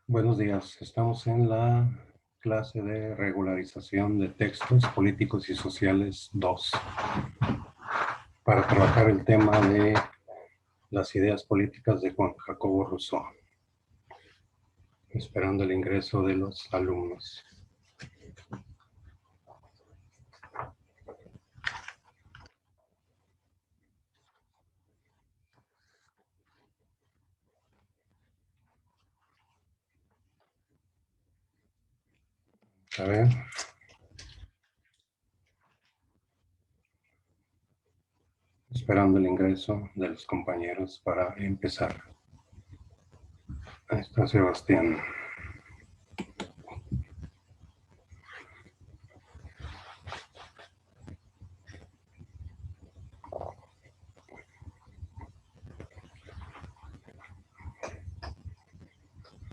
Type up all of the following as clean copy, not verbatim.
Buenos días. Estamos en la clase de regularización de textos políticos y sociales 2 para trabajar el tema de las ideas políticas de Juan Jacobo Rousseau, esperando el ingreso de los alumnos. A ver. Esperando el ingreso de los compañeros para empezar. Ahí está Sebastián.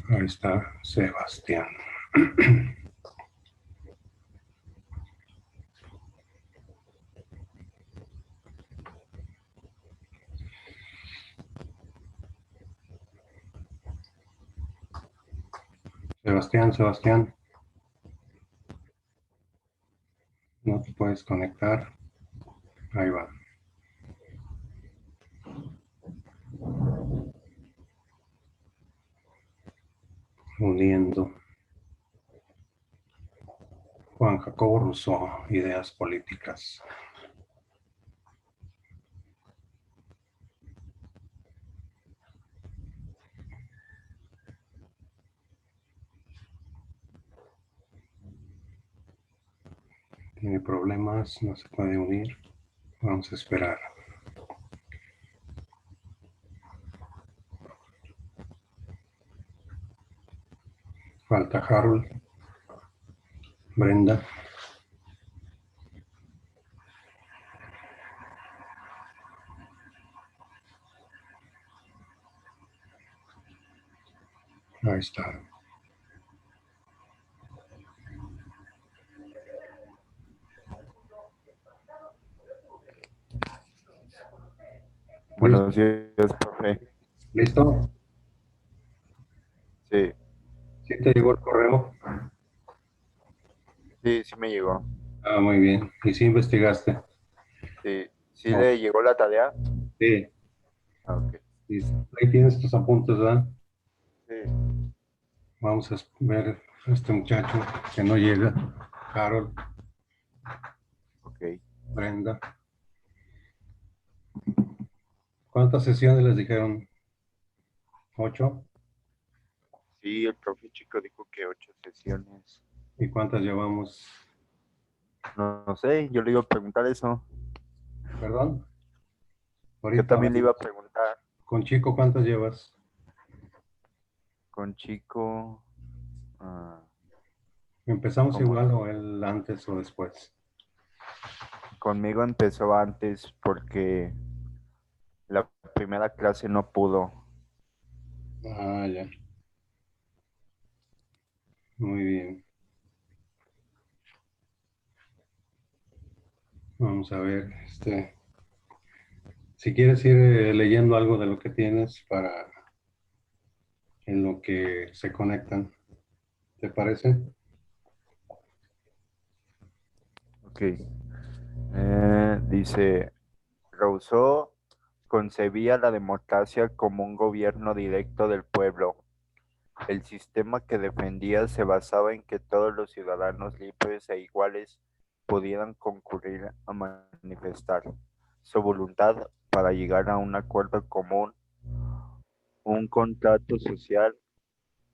Ahí está Sebastián. Sebastián, no te puedes conectar. Ahí va. Uniendo. Juan Jacobo Rousseau, ideas políticas. Tiene problemas, no se puede unir. Vamos a esperar. Falta Harold, Brenda. Ahí está. Buenos días, profe. ¿Listo? Sí, ¿Sí te llegó el correo? sí me llegó. Ah, muy bien. ¿Y si investigaste? Sí, sí No. le llegó la tarea. Sí, Ah, ok. sí. Ahí tienes tus apuntes, ¿verdad? Sí, Vamos a ver a este muchacho que no llega. Harold, ok. Brenda. ¿Cuántas sesiones les dijeron? ¿8? Sí, el profe chico dijo que 8 sesiones. ¿Y cuántas llevamos? No sé, yo le iba a preguntar eso. ¿Perdón? Yo Ahorita también le iba vamos. a preguntar Con Chico, ¿cuántas llevas? con chico, ah, ¿Empezamos como igual o él antes o después? conmigo empezó antes porque la primera clase no pudo. Ah, ya. Muy bien. Vamos a ver, si quieres ir leyendo algo de lo que tienes para en lo que se conectan, ¿te parece? Ok. Dice, Rousseau concebía la democracia como un gobierno directo del pueblo. El sistema que defendía se basaba en que todos los ciudadanos libres e iguales pudieran concurrir a manifestar su voluntad para llegar a un acuerdo común. Un contrato social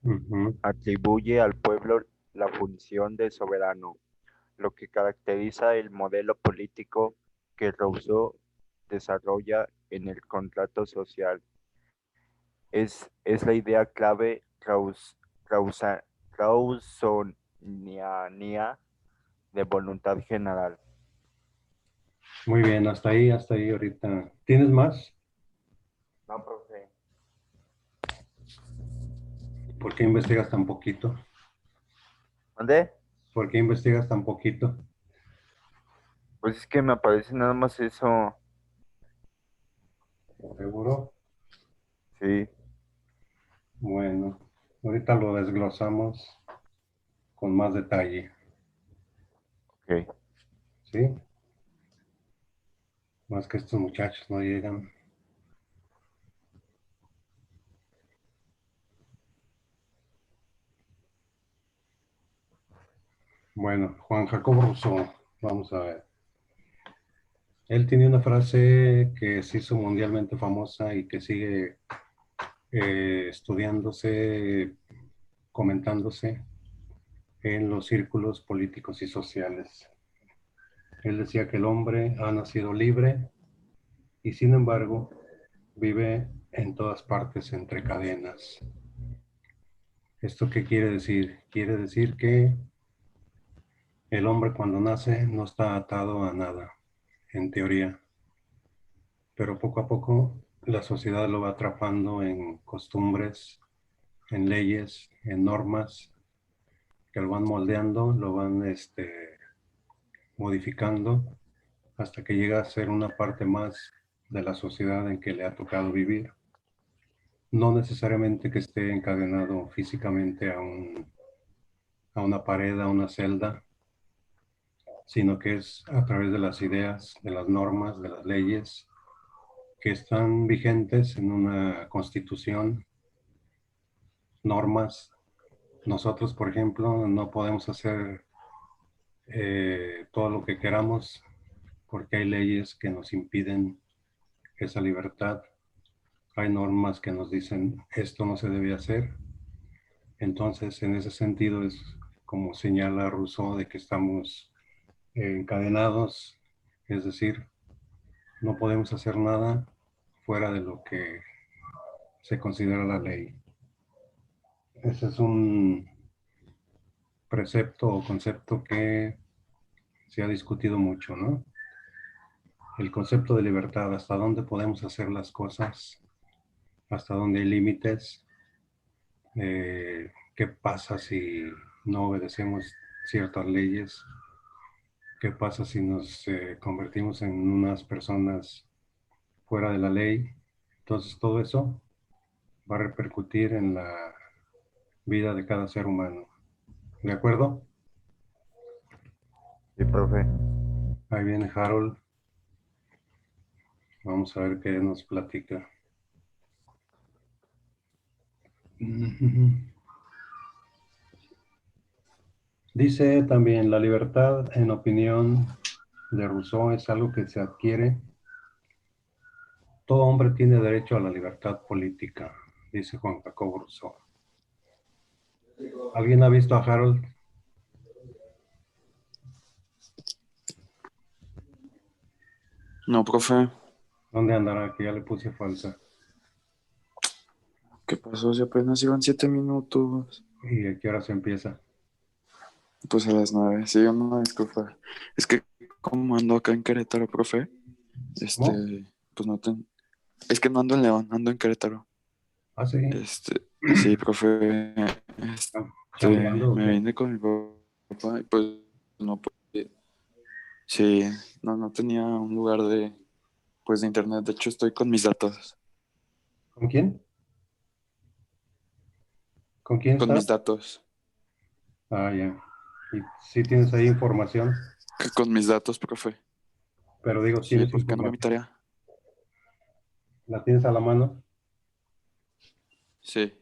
Ujú. atribuye al pueblo la función de soberano, lo que caracteriza el modelo político que Rousseau desarrolla en el contrato social. Es la idea clave rawsoniana de voluntad general. Muy bien, hasta ahí ahorita. ¿Tienes más? No, profe. ¿Por qué investigas tan poquito? ¿Dónde? ¿Por qué investigas tan poquito? Pues es que me aparece nada más eso. ¿Seguro? Sí, Bueno. Ahorita lo desglosamos con más detalle, Ok. ¿sí? Más que estos muchachos no llegan. Bueno, Juan Jacobo Rousseau, vamos a ver. Él tiene una frase que se hizo mundialmente famosa y que sigue estudiándose, comentándose en los círculos políticos y sociales. Él decía que el hombre ha nacido libre y sin embargo vive en todas partes entre cadenas. ¿Esto qué quiere decir? Quiere decir que el hombre cuando nace no está atado a nada, en teoría, pero poco a poco la sociedad lo va atrapando en costumbres, en leyes, en normas que lo van moldeando, lo van modificando hasta que llega a ser una parte más de la sociedad en que le ha tocado vivir. No necesariamente que esté encadenado físicamente a una pared, a una celda, sino que es a través de las ideas, de las normas, de las leyes que están vigentes en una constitución, normas. Nosotros, por ejemplo, no podemos hacer todo lo que queramos porque hay leyes que nos impiden esa libertad. Hay normas que nos dicen esto no se debe hacer. Entonces, en ese sentido es como señala Rousseau de que estamos encadenados, es decir, no podemos hacer nada fuera de lo que se considera la ley. Ese es un precepto o concepto que se ha discutido mucho, ¿no? El concepto de libertad, hasta dónde podemos hacer las cosas, hasta dónde hay límites, qué pasa si no obedecemos ciertas leyes, qué pasa si nos convertimos en unas personas fuera de la ley. Entonces todo eso va a repercutir en la vida de cada ser humano. ¿De acuerdo? Sí, profe. Ahí viene Harold. Vamos a ver qué nos platica. Dice también, la libertad, en opinión de Rousseau, es algo que se adquiere. Todo hombre tiene derecho a la libertad política, dice Juan Jacobo Rousseau. ¿Alguien ha visto a Harold? No, profe, ¿Dónde andará? Que ya le puse falta. ¿qué pasó? Si apenas iban 7 minutos. ¿Y a qué hora se empieza? Pues a las 9. Sí, una disculpa. Es que como ando acá en Querétaro, profe, ¿Cómo? pues no ten... Es que no ando en León, ando en Querétaro. Ah, sí. Sí, profe, ¿Chambeando o me qué? vine con mi papá y pues no pude. Sí, no tenía un lugar de internet. De hecho, estoy con mis datos. ¿Con quién? ¿Con quién Con mis estás? datos. Ah, ya. Y sí tienes ahí información, Con mis datos, profe. pero digo, Sí, tienes pues que no veo mi información. tarea. ¿La tienes a la mano? Sí.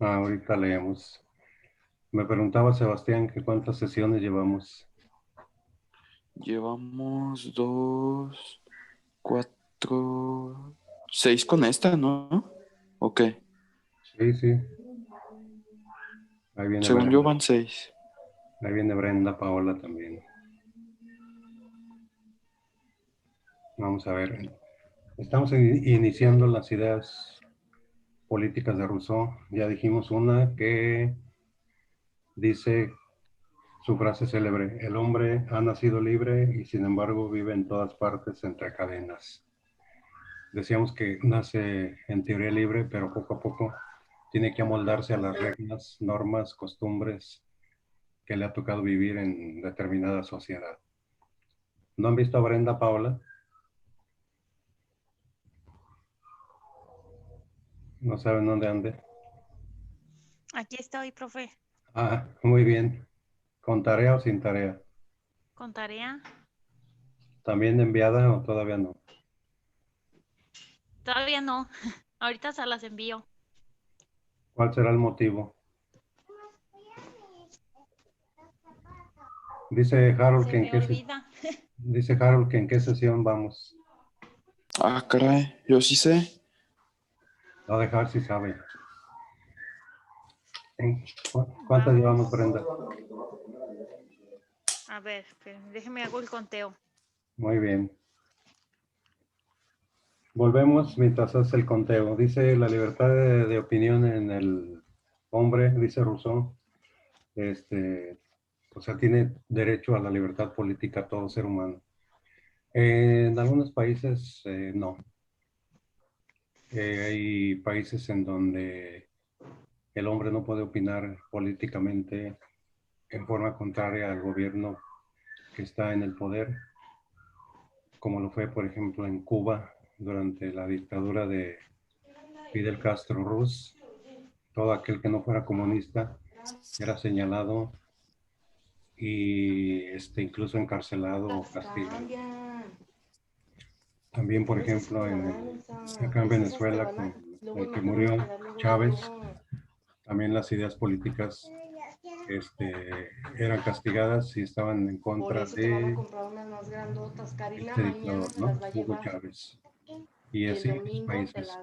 Ah, ahorita leemos. Me preguntaba Sebastián que cuántas sesiones llevamos. Llevamos 4, 6 con esta, ¿no? Ok. Sí, sí. Ahí viene Según yo Brenda. van 6. Ahí viene Brenda, Paola también. Vamos a ver. Estamos iniciando las ideas políticas de Rousseau. Ya dijimos una que dice su frase célebre: el hombre ha nacido libre y sin embargo vive en todas partes entre cadenas. Decíamos que nace en teoría libre, pero poco a poco tiene que amoldarse a las reglas, normas, costumbres que le ha tocado vivir en determinada sociedad. ¿No han visto a Brenda, Paola? ¿No saben dónde ande? Aquí estoy, profe, Muy bien. ¿Con tarea o sin tarea? con tarea. ¿También enviada o todavía no? Todavía no. Ahorita se las envío. ¿Cuál será el motivo? Dice Harold Se que me olvida. dice Harold que en qué sesión vamos. Ah, caray, yo sí sé. Va a dejar si sabe. ¿Cuántas llevamos, Vamos. Brenda? A ver, déjeme hago el conteo. Muy bien. Volvemos mientras hace el conteo. Dice la libertad de opinión en el hombre, dice Rousseau, o sea, tiene derecho a la libertad política todo ser humano. En algunos países no. Hay países en donde el hombre no puede opinar políticamente en forma contraria al gobierno que está en el poder, como lo fue, por ejemplo, en Cuba durante la dictadura de Fidel Castro Ruz. Todo aquel que no fuera comunista era señalado y incluso encarcelado o castigado. También, por ejemplo, acá en Venezuela, con el que murió Chávez, también las ideas políticas eran castigadas y estaban en contra de este dictador, ¿no? Hugo Chávez. Y así en otros países.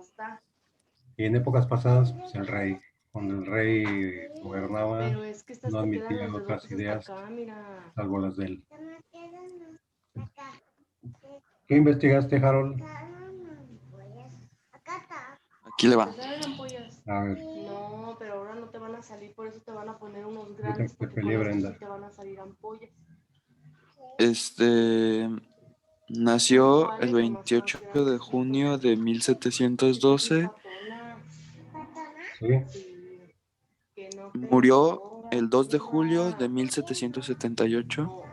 Y en épocas pasadas, pues el rey, cuando el rey gobernaba, no admitía otras ideas, salvo las de él. ¿Qué investigaste, Harold? Aquí le va. A ver, No, pero ahora no te van a salir, por eso te van a poner unos ahorita grandes, que te porque peleé, con estos Brenda. sí te van a salir ampollas. Nació el 28 de junio de 1712, ¿Sí? Sí, que no te murió lloras, el 2 de hija. julio de 1778, No,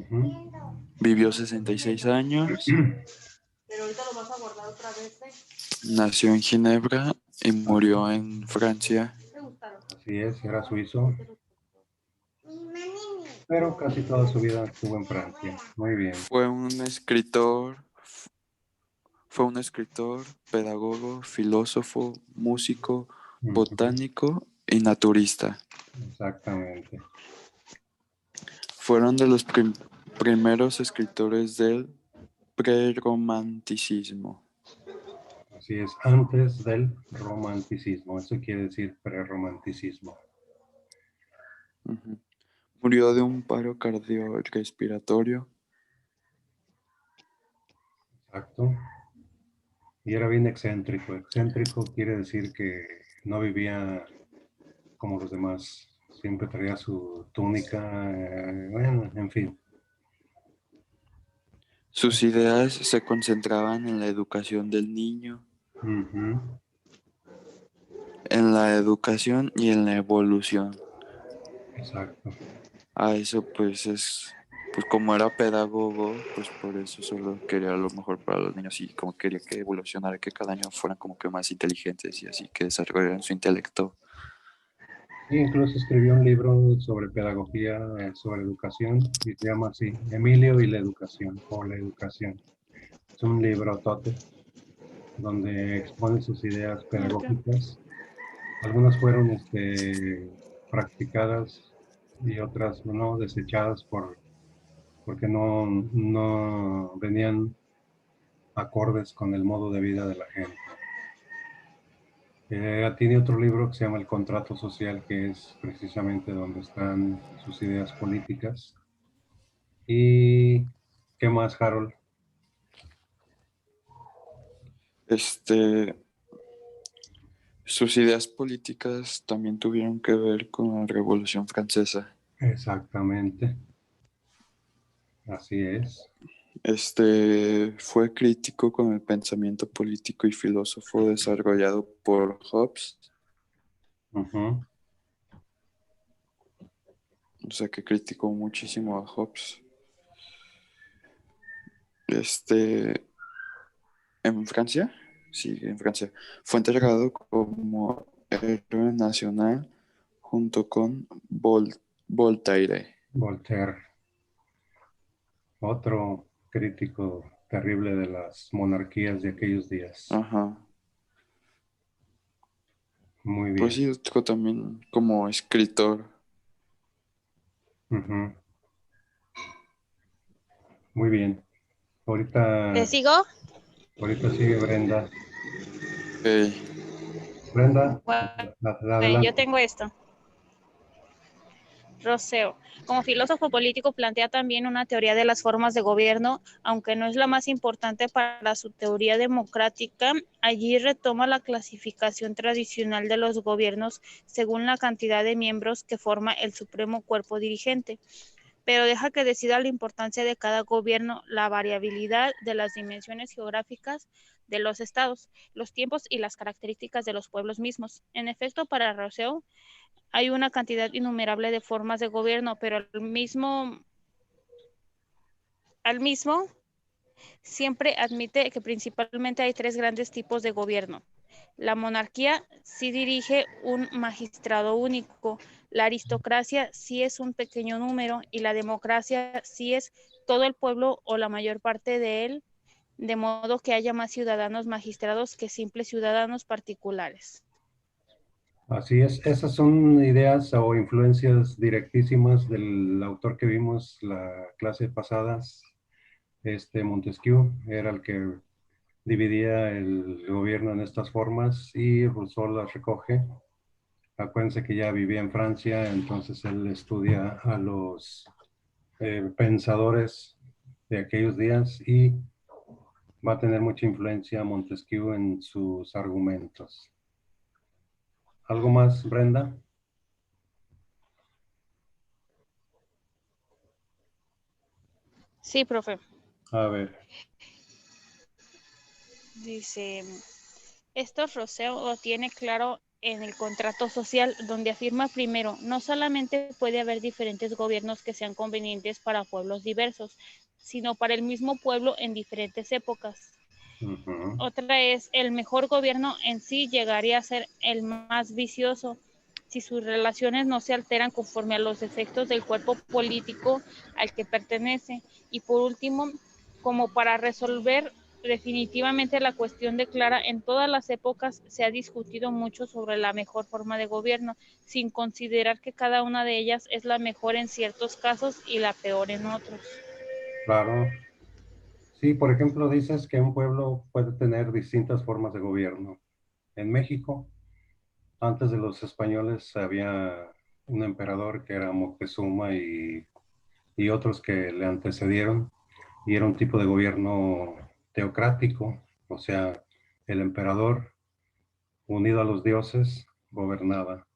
Ujú. vivió 66 años, pero ahorita lo vas a guardar otra vez, ¿eh? nació en Ginebra y murió en Francia. ¿Te gustaron? Así es, era suizo, ¿Te gustaron? pero casi toda su vida estuvo en Francia. Muy bien. Fue un escritor, pedagogo, filósofo, músico, Ujú. botánico y naturista. Exactamente. Fueron de los primeros escritores del prerromanticismo. Así es, antes del romanticismo. Eso quiere decir prerromanticismo. Ujú. Murió de un paro cardiorrespiratorio. Exacto. Y era bien excéntrico. Excéntrico quiere decir que no vivía como los demás. Siempre traía su túnica, bueno, en fin. Sus ideas se concentraban en la educación del niño, Ujú. en la educación y en la evolución. Exacto. A eso pues como era pedagogo, pues por eso solo quería lo mejor para los niños y como quería que evolucionara, que cada año fueran como que más inteligentes y así que desarrollaran su intelecto. Y incluso escribió un libro sobre pedagogía, sobre educación, y se llama así, Emilio y la educación, o la educación. Es un libro tote donde expone sus ideas Marca. pedagógicas. Algunas fueron practicadas y otras no, desechadas porque no venían acordes con el modo de vida de la gente. Tiene otro libro que se llama El Contrato Social, que es precisamente donde están sus ideas políticas. ¿Y qué más, Harold? Este, Sus ideas políticas también tuvieron que ver con la Revolución Francesa. Exactamente, así es. Fue crítico con el pensamiento político y filósofo desarrollado por Hobbes, Ujú. o sea que criticó muchísimo a Hobbes. En Francia, sí, en Francia, fue enterrado como héroe nacional junto con Voltaire. Voltaire, otro crítico terrible de las monarquías de aquellos días. Ajá. Muy Pues bien. sí, también como escritor. Ujú. Muy bien. Ahorita, ¿Te sigo? ahorita sigue Brenda. Ok. Brenda, Bueno, yo adelante. tengo esto. Rousseau, como filósofo político, plantea también una teoría de las formas de gobierno, aunque no es la más importante para su teoría democrática. Allí retoma la clasificación tradicional de los gobiernos según la cantidad de miembros que forma el supremo cuerpo dirigente, pero deja que decida la importancia de cada gobierno, la variabilidad de las dimensiones geográficas de los estados, los tiempos y las características de los pueblos mismos. En efecto, para Rousseau, hay una cantidad innumerable de formas de gobierno, pero al mismo siempre admite que principalmente hay tres grandes tipos de gobierno. La monarquía sí dirige un magistrado único, la aristocracia sí es un pequeño número y la democracia sí es todo el pueblo o la mayor parte de él, de modo que haya más ciudadanos magistrados que simples ciudadanos particulares. Así es, esas son ideas o influencias directísimas del autor que vimos la clase pasada, Montesquieu, era el que dividía el gobierno en estas formas y Rousseau las recoge. Acuérdense que ya vivía en Francia, entonces él estudia a los pensadores de aquellos días y va a tener mucha influencia Montesquieu en sus argumentos. ¿Algo más, Brenda? Sí, profe. A ver. Dice, esto Rousseau lo tiene claro en el contrato social, donde afirma primero, no solamente puede haber diferentes gobiernos que sean convenientes para pueblos diversos, sino para el mismo pueblo en diferentes épocas. Uh-huh. Otra es, el mejor gobierno en sí llegaría a ser el más vicioso si sus relaciones no se alteran conforme a los efectos del cuerpo político al que pertenece. Y por último, como para resolver definitivamente la cuestión declara, en todas las épocas se ha discutido mucho sobre la mejor forma de gobierno, sin considerar que cada una de ellas es la mejor en ciertos casos y la peor en otros. Claro. Sí, por ejemplo, dices que un pueblo puede tener distintas formas de gobierno. En México, antes de los españoles, había un emperador que era Moctezuma y otros que le antecedieron, y era un tipo de gobierno teocrático, o sea, el emperador, unido a los dioses, gobernaba.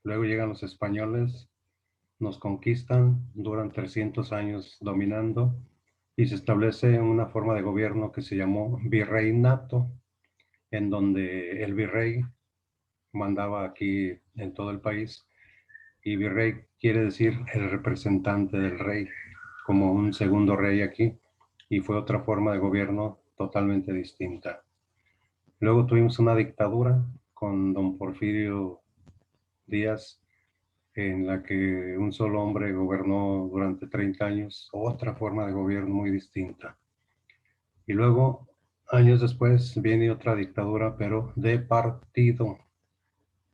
Luego llegan los españoles, nos conquistan, duran 300 años dominando y se establece una forma de gobierno que se llamó virreinato, en donde el virrey mandaba aquí en todo el país y virrey quiere decir el representante del rey, como un segundo rey aquí, y fue otra forma de gobierno totalmente distinta. Luego tuvimos una dictadura con don Porfirio Díaz, en la que un solo hombre gobernó durante 30 años, otra forma de gobierno muy distinta. Y luego, años después, viene otra dictadura, pero de partido,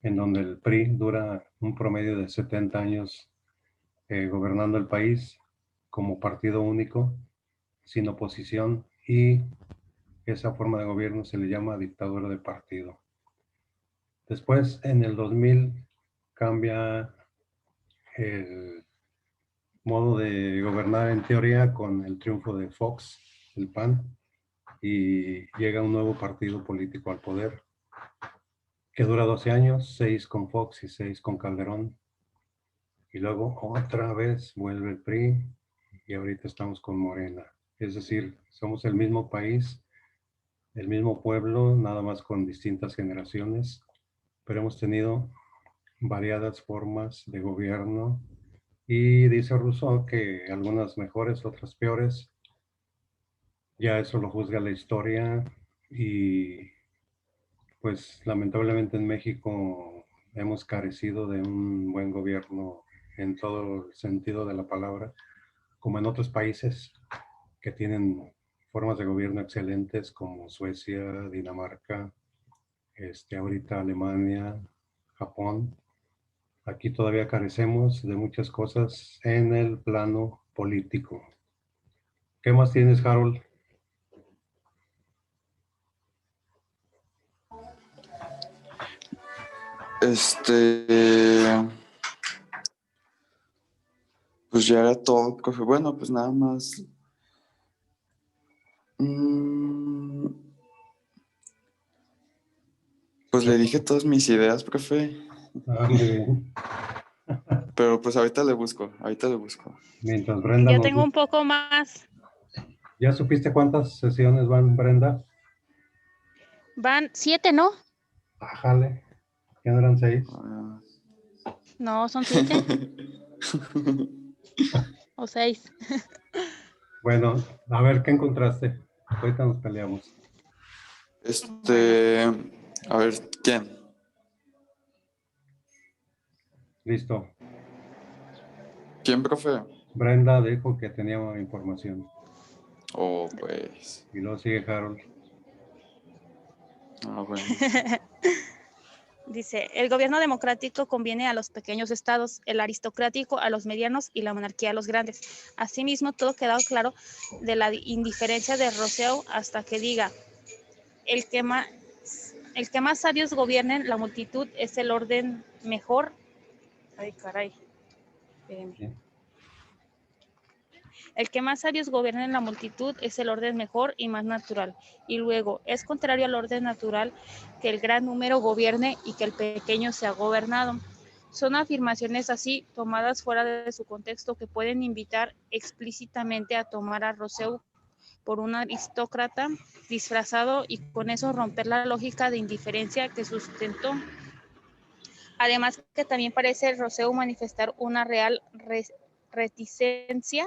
en donde el PRI dura un promedio de 70 años gobernando el país como partido único, sin oposición, y esa forma de gobierno se le llama dictadura de partido. Después, en el 2000, cambia el modo de gobernar en teoría con el triunfo de Fox, el PAN, y llega un nuevo partido político al poder que dura 12 años, 6 con Fox y 6 con Calderón. Y luego otra vez vuelve el PRI y ahorita estamos con Morena. Es decir, somos el mismo país, el mismo pueblo, nada más con distintas generaciones, pero hemos tenido variadas formas de gobierno y dice Rousseau que algunas mejores, otras peores. Ya eso lo juzga la historia y pues lamentablemente en México hemos carecido de un buen gobierno en todo el sentido de la palabra, como en otros países que tienen formas de gobierno excelentes como Suecia, Dinamarca, ahorita Alemania, Japón. Aquí todavía carecemos de muchas cosas en el plano político. ¿Qué más tienes, Harold? Pues ya era todo, profe. Bueno, pues nada más. Mm, pues le dije todas mis ideas, profe. Ah, muy bien. Pero pues ahorita le busco, ahorita le busco. Mientras Brenda Yo nos... tengo un poco más. ¿Ya supiste cuántas sesiones van, Brenda? Van 7, ¿no? Ájale, ¿ya no eran 6? Ah. No, son 7 o 6. Bueno, a ver, ¿qué encontraste? Ahorita nos peleamos. A ver, ¿quién? Listo. ¿Quién, profe? Brenda dijo que tenía información. Oh, pues. Y luego sigue Harold. Ah, bueno. Dice, el gobierno democrático conviene a los pequeños estados, el aristocrático a los medianos y la monarquía a los grandes. Asimismo, todo quedado claro de la indiferencia de Rousseau hasta que diga, el que más sabios gobiernen la multitud es el orden mejor. Ay, caray. Espérenme. ¿Sí? El que más sabios gobiernen la multitud es el orden mejor y más natural. Y luego, es contrario al orden natural que el gran número gobierne y que el pequeño sea gobernado. Son afirmaciones así, tomadas fuera de su contexto, que pueden invitar explícitamente a tomar a Rousseau por un aristócrata disfrazado y con eso romper la lógica de indiferencia que sustentó. Además que también parece Rousseau manifestar una real reticencia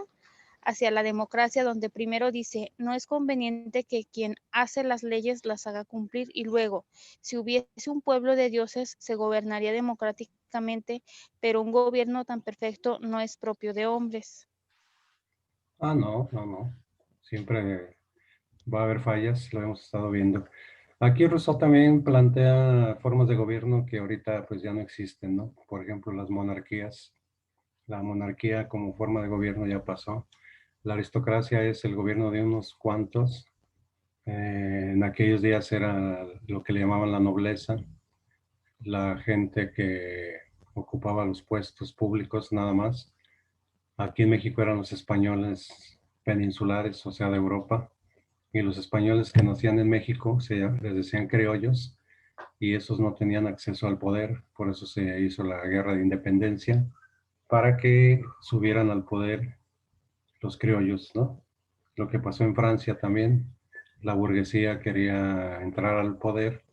hacia la democracia, donde primero dice, no es conveniente que quien hace las leyes las haga cumplir, y luego, si hubiese un pueblo de dioses, se gobernaría democráticamente, pero un gobierno tan perfecto no es propio de hombres. Ah, no. Siempre va a haber fallas, lo hemos estado viendo. Aquí Rousseau también plantea formas de gobierno que ahorita pues ya no existen, ¿no? Por ejemplo, las monarquías. La monarquía como forma de gobierno ya pasó. La aristocracia es el gobierno de unos cuantos. En aquellos días era lo que le llamaban la nobleza, la gente que ocupaba los puestos públicos nada más. Aquí en México eran los españoles peninsulares, o sea, de Europa, y los españoles que nacían en México les decían criollos, y esos no tenían acceso al poder, por eso se hizo la guerra de independencia, para que subieran al poder los criollos, ¿no? Lo que pasó en Francia también, la burguesía quería entrar al poder,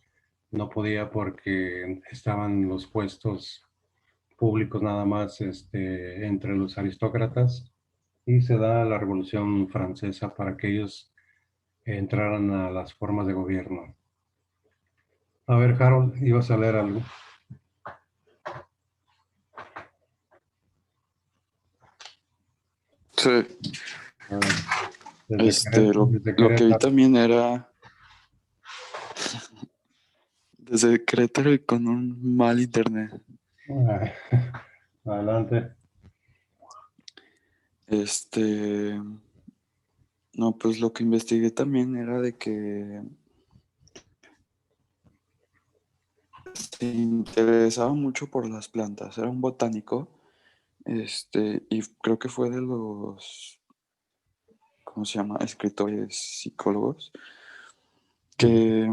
no podía porque estaban los puestos públicos nada más entre los aristócratas, y se da la Revolución Francesa para que ellos entraran a las formas de gobierno. A ver, Harold, ibas a leer algo. Sí, A ver, desde lo que vi Querétaro. también era desde Querétaro y con un mal internet. Ah, adelante. No, pues lo que investigué también era de que se interesaba mucho por las plantas, era un botánico, y creo que fue de los, ¿cómo se llama? Escritores, psicólogos, que,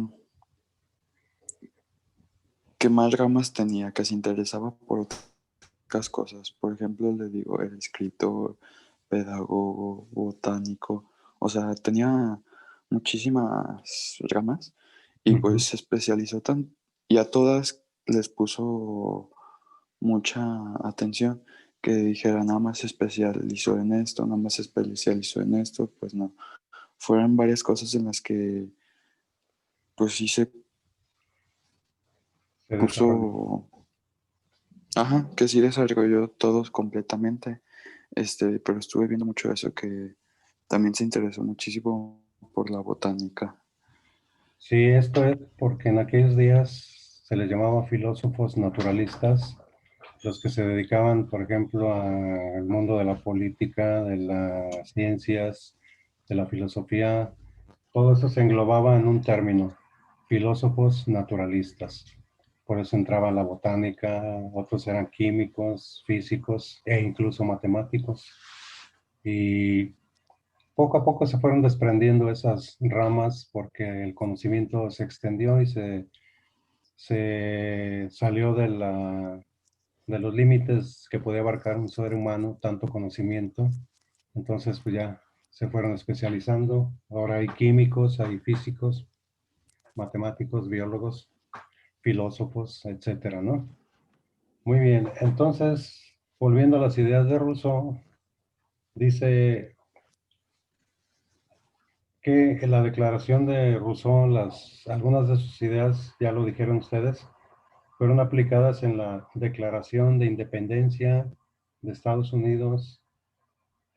que más ramas tenía, que se interesaba por otras cosas. Por ejemplo, le digo, era escritor, pedagogo, botánico, o sea, tenía muchísimas ramas y pues se especializó tan, y a todas les puso mucha atención, que dijera nada más se especializó en esto, nada más se especializó en esto, pues no. Fueron varias cosas en las que pues sí se se desarrolló. puso, ajá, que sí desarrolló todos completamente, pero estuve viendo mucho eso, que también se interesó muchísimo por la botánica. Sí, esto es porque en aquellos días se les llamaba filósofos naturalistas, los que se dedicaban, por ejemplo, al mundo de la política, de las ciencias, de la filosofía. Todo eso se englobaba en un término, filósofos naturalistas. Por eso entraba la botánica, otros eran químicos, físicos e incluso matemáticos. Y poco a poco se fueron desprendiendo esas ramas porque el conocimiento se extendió y se salió de los límites que podía abarcar un ser humano, tanto conocimiento. Entonces, pues ya se fueron especializando. Ahora hay químicos, hay físicos, matemáticos, biólogos, filósofos, etcétera, ¿no? Muy bien, entonces, volviendo a las ideas de Rousseau, dice que en la declaración de Rousseau, algunas de sus ideas, ya lo dijeron ustedes, fueron aplicadas en la Declaración de Independencia de Estados Unidos.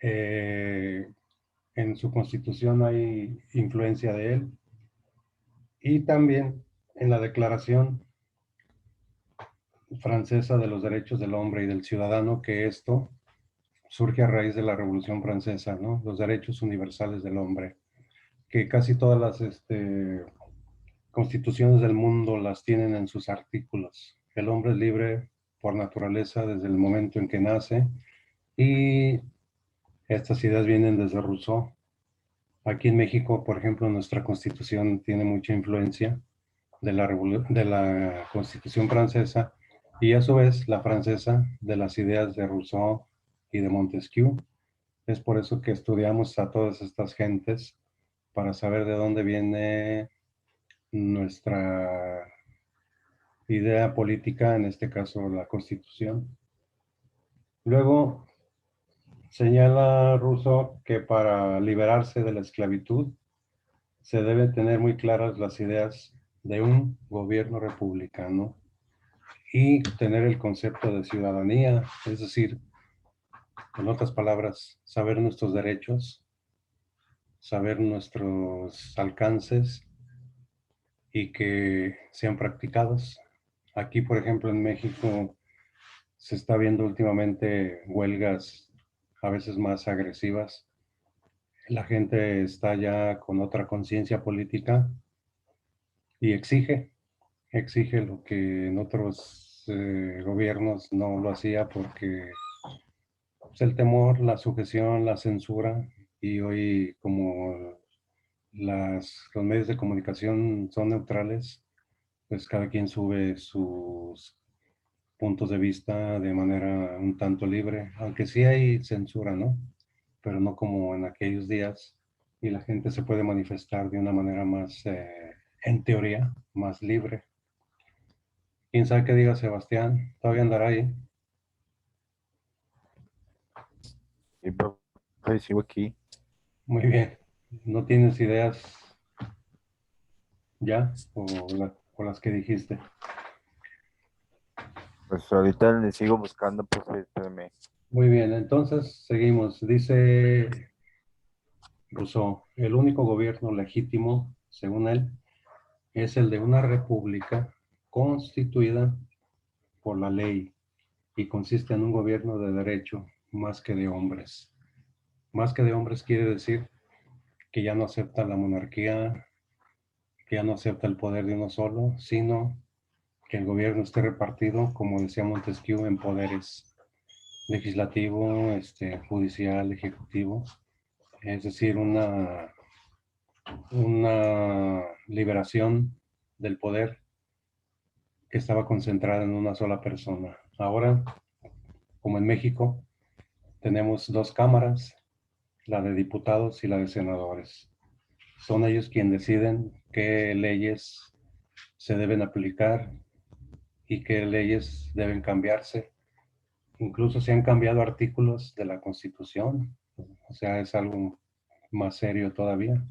En su constitución hay influencia de él. Y también en la Declaración Francesa de los Derechos del Hombre y del Ciudadano, que esto surge a raíz de la Revolución Francesa, ¿no? Los derechos universales del hombre, que casi todas las constituciones del mundo las tienen en sus artículos. El hombre es libre por naturaleza desde el momento en que nace y estas ideas vienen desde Rousseau. Aquí en México, por ejemplo, nuestra constitución tiene mucha influencia de la constitución francesa y a su vez la francesa de las ideas de Rousseau y de Montesquieu. Es por eso que estudiamos a todas estas gentes para saber de dónde viene nuestra idea política, en este caso la Constitución. Luego señala Rousseau que para liberarse de la esclavitud se deben tener muy claras las ideas de un gobierno republicano y tener el concepto de ciudadanía, es decir, en otras palabras, saber nuestros derechos, saber nuestros alcances y que sean practicados. Aquí, por ejemplo, en México se está viendo últimamente huelgas a veces más agresivas. La gente está ya con otra conciencia política y exige lo que en otros gobiernos no lo hacía porque pues, el temor, la sujeción, la censura y hoy como los medios de comunicación son neutrales, pues cada quien sube sus puntos de vista de manera un tanto libre, aunque sí hay censura, ¿no? Pero no como en aquellos días y la gente se puede manifestar de una manera más, en teoría, más libre. ¿Quién sabe qué diga Sebastián? Todavía andará ahí. Sí, profe, sigo aquí. Muy bien. ¿No tienes ideas ya o las que dijiste? Pues ahorita le sigo buscando, profe, espérame. Muy bien, entonces seguimos. Dice Rousseau, el único gobierno legítimo, según él, es el de una república constituida por la ley y consiste en un gobierno de derecho más que de hombres. Más que de hombres quiere decir que ya no acepta la monarquía, que ya no acepta el poder de uno solo, sino que el gobierno esté repartido, como decía Montesquieu, en poderes legislativo, judicial, ejecutivo, es decir, una liberación del poder que estaba concentrada en una sola persona. Ahora, como en México, tenemos dos cámaras, la de diputados y la de senadores. Son ellos quienes deciden qué leyes se deben aplicar y qué leyes deben cambiarse. Incluso se han cambiado artículos de la Constitución, o sea, es algo más serio todavía.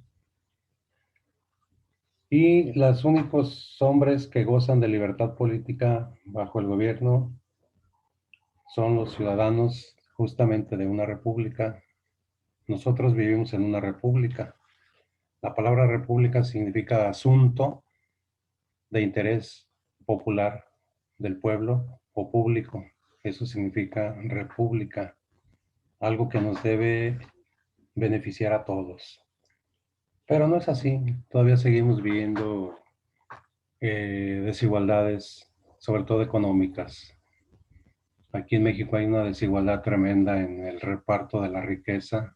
Y los únicos hombres que gozan de libertad política bajo el gobierno son los ciudadanos justamente de una república. Nosotros vivimos en una república. La palabra república significa asunto de interés popular del pueblo o público. Eso significa república, algo que nos debe beneficiar a todos. Pero no es así. Todavía seguimos viviendo desigualdades, sobre todo económicas. Aquí en México hay una desigualdad tremenda en el reparto de la riqueza.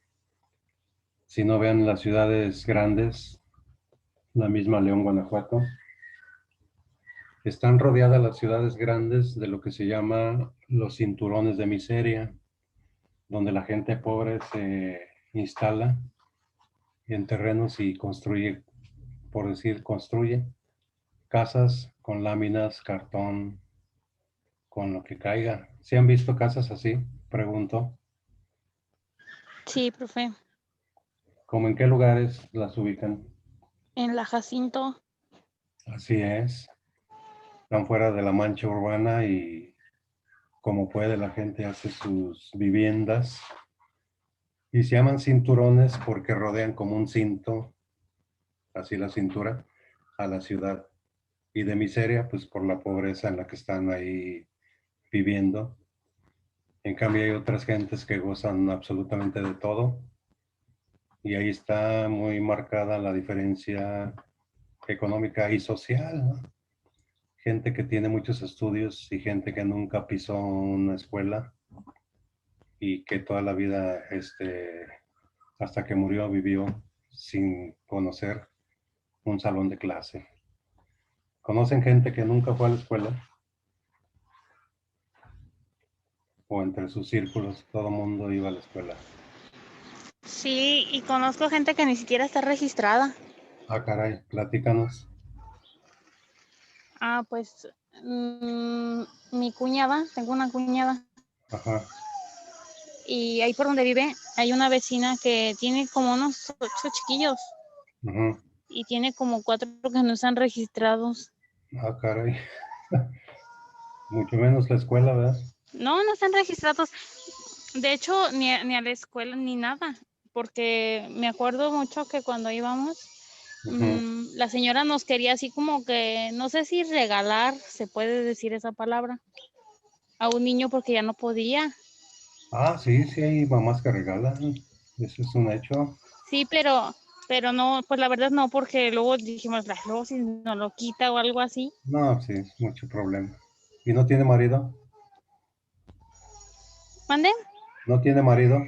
Si no vean las ciudades grandes, la misma León, Guanajuato, están rodeadas las ciudades grandes de lo que se llama los cinturones de miseria, donde la gente pobre se instala en terrenos y construye, por decir, construye casas con láminas, cartón, con lo que caiga. ¿Sí han visto casas así? Pregunto. Sí, profe. ¿Cómo en qué lugares las ubican? En la Jacinto. Así es. Están fuera de la mancha urbana y como puede la gente hace sus viviendas. Y se llaman cinturones porque rodean como un cinto, así la cintura, a la ciudad. Y de miseria, pues por la pobreza en la que están ahí viviendo. En cambio hay otras gentes que gozan absolutamente de todo. Y ahí está muy marcada la diferencia económica y social, ¿no? Gente que tiene muchos estudios y gente que nunca pisó una escuela y que toda la vida, hasta que murió, vivió sin conocer un salón de clase. ¿Conocen gente que nunca fue a la escuela? O entre sus círculos todo el mundo iba a la escuela. Sí, y conozco gente que ni siquiera está registrada. Ah, caray, platícanos. Pues mi cuñada, tengo una cuñada, Ajá. y ahí por donde vive hay una vecina que tiene como unos 8 chiquillos Ujú. y tiene como 4 que no están registrados. Ah, caray. Mucho menos la escuela, ¿verdad? No están registrados. De hecho, ni a la escuela ni nada, porque me acuerdo mucho que cuando íbamos, Ujú. la señora nos quería así como que, no sé si regalar, se puede decir esa palabra, a un niño porque ya no podía. Ah, sí, sí hay mamás que regalan. Eso es un hecho. Sí, pero no, pues la verdad no, porque luego dijimos, luego si nos lo quita o algo así. No, sí, mucho problema. ¿Y no tiene marido? ¿Mande? ¿No tiene marido?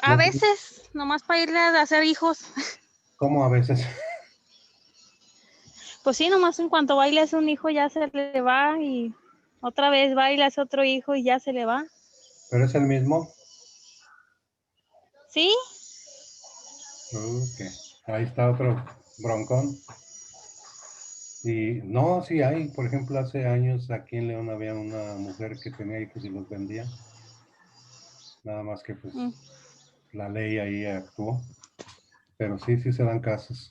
A ¿No? veces, nomás para irle a hacer hijos. ¿Cómo a veces? Pues sí, nomás en cuanto va y le hace un hijo ya se le va, y otra vez va y le hace otro hijo y ya se le va. ¿Pero es el mismo? ¿Sí? Ok. Ahí está otro broncón. Y no, sí hay. Por ejemplo, hace años aquí en León había una mujer que tenía hijos y los vendía. Nada más que pues Mm. la ley ahí actuó. Pero sí, sí se dan casos.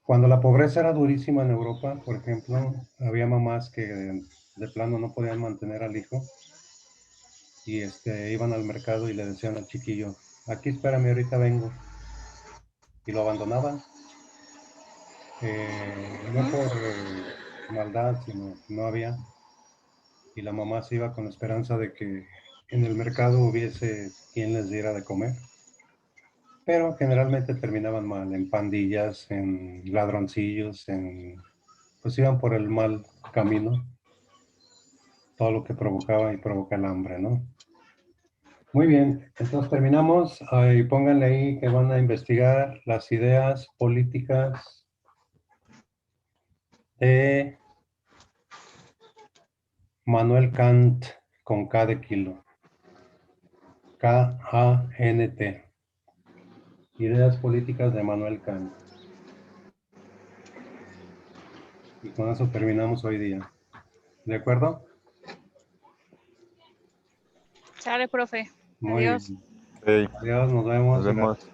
Cuando la pobreza era durísima en Europa, por ejemplo, había mamás que de plano no podían mantener al hijo y iban al mercado y le decían al chiquillo, aquí espérame, ahorita vengo. Y lo abandonaban. No por maldad, sino no había. Y la mamá se iba con la esperanza de que en el mercado hubiese quien les diera de comer. Pero generalmente terminaban mal, en pandillas, en ladroncillos, pues iban por el mal camino, todo lo que provocaba y provoca el hambre, ¿no? Muy bien, entonces terminamos y pónganle ahí que van a investigar las ideas políticas de Manuel Kant con K de kilo. K-A-N-T. Ideas políticas de Manuel Kant. Y con eso terminamos hoy día. ¿De acuerdo? Sale, profe. Muy Adiós. bien. Sí, Adiós, nos nos vemos. vemos.